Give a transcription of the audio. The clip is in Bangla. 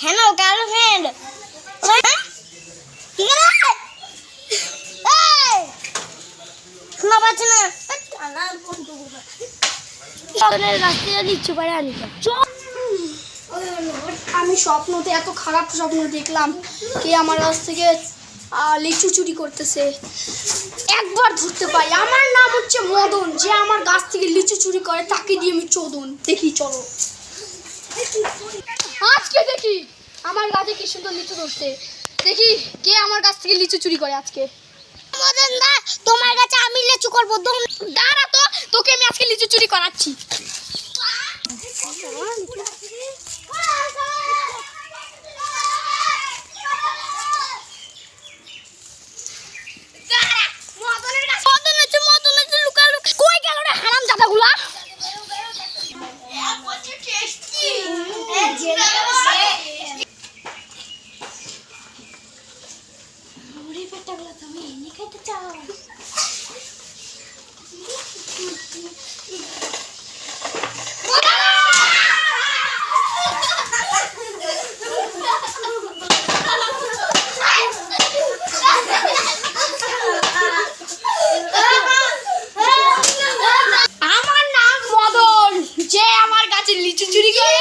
হ্যালো গার্লফ্রেন্ড শোনা পাচ্ছি না লিচু পারে আনি আমি স্বপ্নতে এত খারাপ স্বপ্ন দেখলাম কে আমার কাছ থেকে লিচু চুরি করতেছে। একবার ধরতে পাই, আমার নাম হচ্ছে মদন, যে আমার গাছ থেকে লিচু চুরি করে তাকে দিয়ে আমি চোদন। দেখি চলো আজকে দেখি আমার গাছে কি সুন্দর লিচু ধরছে, দেখি কে আমার গাছ থেকে লিচু চুরি করে আজকে। মদন দা তোমার কাছে আমি লিচু করবো, দাঁড়া তো, তোকে আমি আজকে লিচু চুরি করাচ্ছি। কই গেল রে হারাম জাদাগুলা? আমার নাম মদন, যে আমার গাছে লিচু চুরি করে